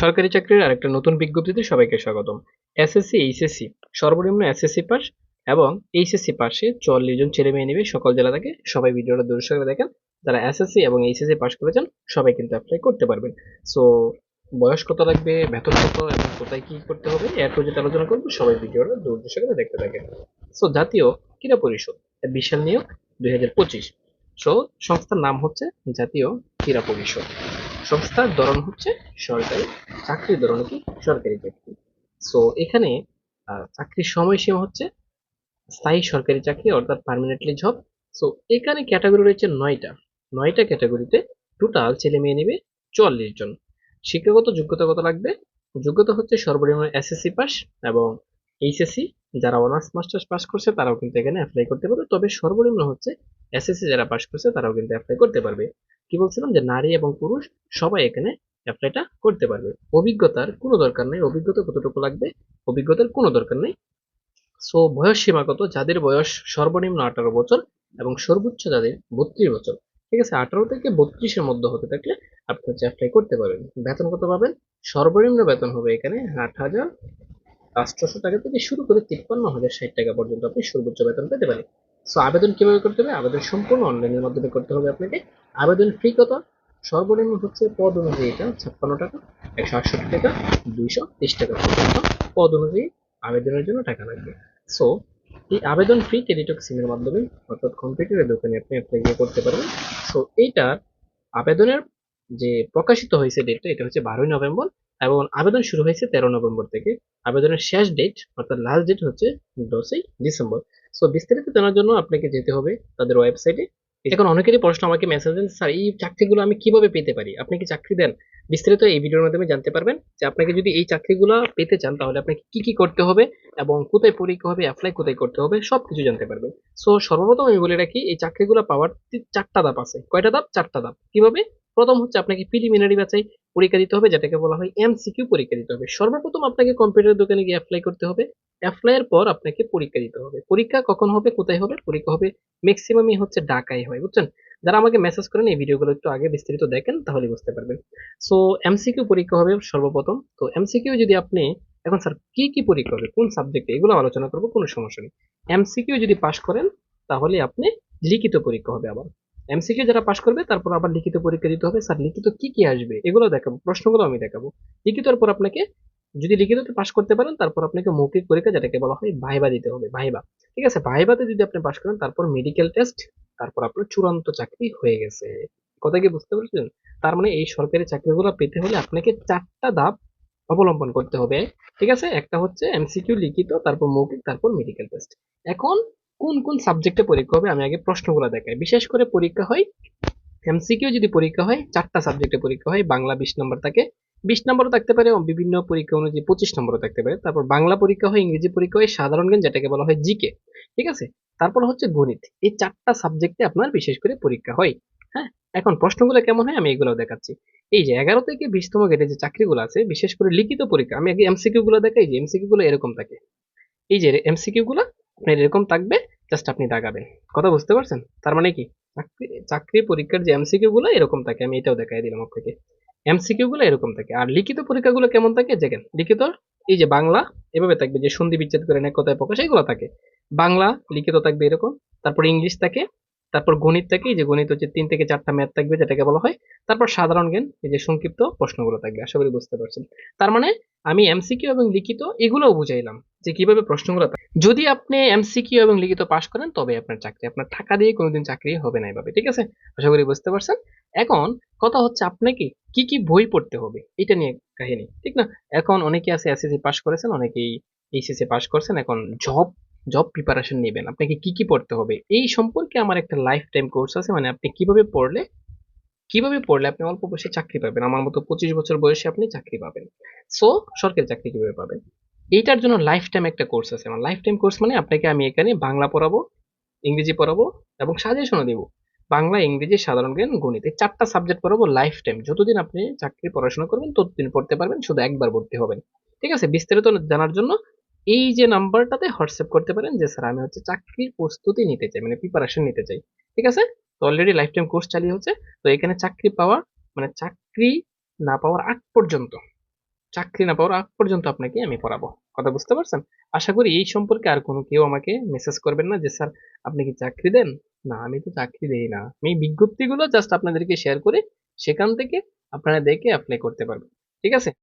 সরকারি চাকরির আরেকটা নতুন বিজ্ঞপ্তিতে সবাইকে স্বাগতম। এসএসসি, এইচএসসি, সর্বনিম্ন এসএসসি পাস এবং এইচএসসি পাশে 44 জন ছেলে মেয়ে নিবে সকল জেলা থেকে। সবাই ভিডিওটা দূর করে দেখেন। যারা এসএসসি এবং এইচএসসি পাস করেছেন সবাই কিন্তু অ্যাপ্লাই করতে পারবেন। সো বয়স কত লাগবে, বেতন কত এবং কোথায় কি করতে হবে এর প্রজেক্ট আলোচনা করবো। সবাই ভিডিওটা দূর করে দেখতে থাকেন। সো জাতীয় ক্রীড়া পরিষদ এর বিশাল নিয়োগ 2025। সো সংস্থার নাম হচ্ছে জাতীয় ক্রীড়া পরিষদ। সংস্থার ধরন হচ্ছে সরকারি, চাকরির ধরন কি সরকারি চাকরি। সো এখানে চাকরির সময়সীমা হচ্ছে স্থায়ী সরকারি চাকরি অর্থাৎ পার্মানেন্টলি জব। সো এখানে ক্যাটাগরি রয়েছে 9টা ক্যাটাগরিতে টোটাল ছেলে মেয়ে নেবে 44 জন। শিক্ষাগত যোগ্যতা কত লাগবে? যোগ্যতা হচ্ছে সর্বনিম্ন এসএসসি পাস এবং এইচএসসি। যারা অনার্স মাস্টার্স পাস করছে তারাও কিন্তু এখানে অ্যাপ্লাই করতে পারবে, তবে সর্বনিম্ন হচ্ছে এসএসসি যারা পাস করছে তারাও কিন্তু অ্যাপ্লাই করতে পারবে। কি বলছিলাম যে নারী এবং পুরুষ সবাই এখানে অ্যাপ্লাইটা করতে পারবে। অভিজ্ঞতার কোনো দরকার নেই। অভিজ্ঞতা কতটুকু লাগবে? অভিজ্ঞতার কোনো দরকার নেই। সো বয়স সীমা কত? যাদের বয়স সর্বনিম্ন 18 বছর এবং সর্বোচ্চ যাদের 32 বছর, ঠিক আছে, 18 থেকে 32-এর মধ্যে হতে থাকলে আপনি হচ্ছে অ্যাপ্লাই করতে পারবেন। বেতন কত পাবেন? সর্বনিম্ন বেতন হবে এখানে 8,800 টাকা থেকে শুরু করে 53,060 টাকা পর্যন্ত আপনি সর্বোচ্চ বেতন পেতে পারেন। সো আবেদন কিভাবে করতে হবে? আবেদন সম্পূর্ণ অনলাইনের মাধ্যমে করতে হবে আপনাকে। আবেদন ফি কত? সর্বনিম্ন হচ্ছে পদ অনুযায়ী এটা 56 টাকা, 168 টাকা, 230 টাকা পর্যন্ত পদ অনুযায়ী আবেদনের জন্য টাকা লাগবে। সো এই আবেদন ফি টেলিটক সিমের মাধ্যমে অর্থাৎ কম্পিউটারের দোকানে আপনি অ্যাপ্লাই করতে পারবেন। সো এইটার আবেদনের যে প্রকাশিত হয়েছে ডেটটা, এটা হচ্ছে 12ই নভেম্বর এবং আবেদন শুরু হয়েছে 13 নভেম্বর থেকে। আবেদনের শেষ ডেট অর্থাৎ লাস্ট ডেট হচ্ছে 10ই ডিসেম্বর। সো বিস্তারিত জানার জন্য আপনাকে যেতে হবে তাদের ওয়েবসাইটে। এখন অনেকেরই প্রশ্ন আমাকে মেসেজ দেন, স্যার এই চাকরিগুলো আমি কিভাবে পেতে পারি, আপনি কি চাকরি দেন? বিস্তারিত এই ভিডিওর মাধ্যমে জানতে পারবেন যে আপনাকে যদি এই চাকরিগুলো পেতে চান তাহলে আপনাকে কি কি করতে হবে এবং কোথায় পরীক্ষা হবে, অ্যাপ্লাই কোথায় করতে হবে সবকিছু জানতে পারবেন। সো সর্বপ্রথম আমি বলে রাখি, এই চাকরিগুলো পাওয়ার 4টা ধাপ আছে। কয়টা ধাপ? 4টা ধাপ। কিভাবে? প্রথম হচ্ছে আপনাকে প্রিলিমিনারি বাছাই পরীক্ষা দিতে হবে, যেটাকে বলা হয় এমসিকিউ পরীক্ষা দিতে হবে। সর্বপ্রথম আপনাকে কম্পিউটার দোকানে গিয়ে অ্যাপ্লাই করতে হবে। অ্যাপ্লাইয়ের পর আপনাকে পরীক্ষা দিতে হবে। পরীক্ষা কখন হবে, কোথায় হবে? পরীক্ষা হবে ম্যাক্সিমামই হচ্ছে ঢাকায় হয়, বুঝছেন? যারা আমাকে মেসেজ করেন এই ভিডিওগুলো একটু আগে বিস্তারিত দেখেন তাহলে বুঝতে পারবেন। সো এমসিকিউ পরীক্ষা হবে সর্বপ্রথম। তো এমসিকিউ যদি আপনি, এখন স্যার কি কি পরীক্ষা হবে, কোন সাবজেক্টে, এগুলো আলোচনা করবো, কোনো সমস্যা নেই। এমসিকিউ যদি পাশ করেন তাহলে আপনি লিখিত পরীক্ষা হবে আবার। এমসিকিউ যারা পাশ করবে তারপর আবার লিখিত পরীক্ষা দিতে হবে। স্যার লিখিত কি কি আসবে এগুলো দেখাবো, প্রশ্নগুলো আমি দেখাবো। লিখিতর পর আপনাকে যদি লিখিততে পাশ করতে পারেন তারপর আপনাকে মৌখিক পরীক্ষা যেটাকে বলা হয় ভাইবা দিতে হবে, ভাইবা। ঠিক আছে, ভাইবাতে যদি আপনি পাশ করেন তারপর মেডিকেল টেস্ট, তারপর আপনার চূড়ান্ত চাকরি হয়ে গেছে। কথা কি বুঝতে পারছেন? তার মানে এই সরকারি চাকরিগুলো পেতে হলে আপনাকে 4টা ধাপ অবলম্বন করতে হবে। ঠিক আছে, একটা হচ্ছে এমসিকিউ লিখিত, তারপর মৌখিক, তারপর মেডিকেল টেস্ট। এখন কোন কোন সাবজেক্টে পরীক্ষা হবে আমি আগে প্রশ্নগুলো দেখাই। বিশেষ করে পরীক্ষা হয় এমসিকিউ, যদি পরীক্ষা হয় 4টা সাবজেক্টে পরীক্ষা হয়। বাংলা 20 নম্বর থাকে, 20 নম্বরও থাকতে পারে, বিভিন্ন পরীক্ষা অনুযায়ী 25 নম্বরও থাকতে পারে। তারপর বাংলা পরীক্ষা হয়, ইংরেজি পরীক্ষা হয়, সাধারণ জ্ঞান যেটাকে বলা হয় জিকে। ঠিক আছে, তারপর হচ্ছে গণিত। এই 4টা সাবজেক্টে আপনার বিশেষ করে পরীক্ষা হয়। হ্যাঁ, এখন প্রশ্নগুলো কেমন হয় আমি এগুলো দেখাচ্ছি। এই যে 11 থেকে 20তম গ্রেডে যে চাকরিগুলো আছে, বিশেষ করে লিখিত পরীক্ষা, আমি আগে এমসিকিউ গুলো দেখাই। যে এমসিকিউ গুলো এরকম থাকে, এই যে এমসিকিউ গুলো আপনার এরকম থাকবে, জাস্ট আপনি দাগাবেন। কথা বুঝতে পারছেন? তার মানে কি, চাকরি পরীক্ষার যে এমসিকিউ গুলো এরকম থাকে, আমি এটাও দেখাই দিলাম আপনাকে। এমসিকিউ গুলো এরকম থাকে। আর লিখিত পরীক্ষাগুলো কেমন থাকে দেখেন। লিখিত এই যে বাংলা এভাবে থাকবে, যে সন্ধি বিচ্ছেদ করে নেয় কথায় প্রকাশ, এগুলো থাকে। বাংলা লিখিত থাকবে এরকম। তারপর ইংলিশ থাকে। তারপর গণিত থাকে, এই যে গণিত হচ্ছে 3 থেকে 4টা ম্যাথ থাকবে যেটাকে বলা হয়। তারপর সাধারণ জ্ঞান, এই যে সংক্ষিপ্ত প্রশ্নগুলো থাকবে। আশা করি বুঝতে পারছেন। তার মানে আমি এমসিকিউ এবং লিখিত এগুলোও বুঝাইলাম যে কিভাবে প্রশ্নগুলো থাকে। যদি আপনি এমসিকিউ এবং লিখিত পাশ করেন তবে আপনার চাকরি, আপনার টাকা দিয়ে কোনোদিন চাকরি হবে না এভাবে। ঠিক আছে, আশা করি বুঝতে পারছেন। এখন কথা হচ্ছে আপনাকে কি কি বই পড়তে হবে এটা নিয়ে কাহিনী, ঠিক না? এখন অনেকে আছে এসএসসি পাস করেছেন, অনেকেই এইচএসসি পাস করছেন, এখন জব জব প্রিপারেশন নেবেন, আপনাকে কি কি পড়তে হবে এই সম্পর্কে আমার একটা লাইফ টাইম কোর্স আছে। মানে আপনি কিভাবে পড়লে আপনি অল্প বয়সে চাকরি পাবেন, আমার মতো 25 বছর বয়সে আপনি চাকরি পাবেন। সো সরকারি চাকরি কিভাবে পাবেন এইটার জন্য লাইফ টাইম একটা কোর্স আছে আমার। লাইফ টাইম কোর্স মানে আপনাকে আমি এখানে বাংলা পড়াবো, ইংরেজি পড়াবো এবং সাজেশনও দিব। বাংলা, ইংরেজি, সাধারণ জ্ঞান, গণিত, এই 4টা সাবজেক্ট পড়াবো লাইফ টাইম। যতদিন আপনি চাকরি পড়াশোনা করবেন ততদিন পড়তে পারবেন, শুধু একবার ভর্তি হবেন। ঠিক আছে, বিস্তারিত জানার জন্য এই যে নাম্বারটাতে হোয়াটসঅ্যাপ করতে পারেন যে স্যার আমি হচ্ছে চাকরির প্রস্তুতি নিতে চাই, মানে প্রিপারেশন নিতে চাই। ঠিক আছে, তো অলরেডি লাইফ টাইম কোর্স চালিয়ে হচ্ছে। তো এখানে চাকরি পাওয়ার, মানে চাকরি না পাওয়ার আগ পর্যন্ত চাকরি না পাওয়ার আগ পর্যন্ত আপনাকে আমি পড়াবো। কথা বুঝতে পারছেন? আশা করি এই সম্পর্কে আর কোনো কেউ আমাকে মেসেজ করবেন না যে স্যার আপনি কি চাকরি দেন? না, আমি তো চাকরি দেই না। আমি বিজ্ঞপ্তিগুলো জাস্ট আপনাদেরকে শেয়ার করে সেখান থেকে আপনারা দেখে এপ্লাই করতে পারবেন। ঠিক আছে?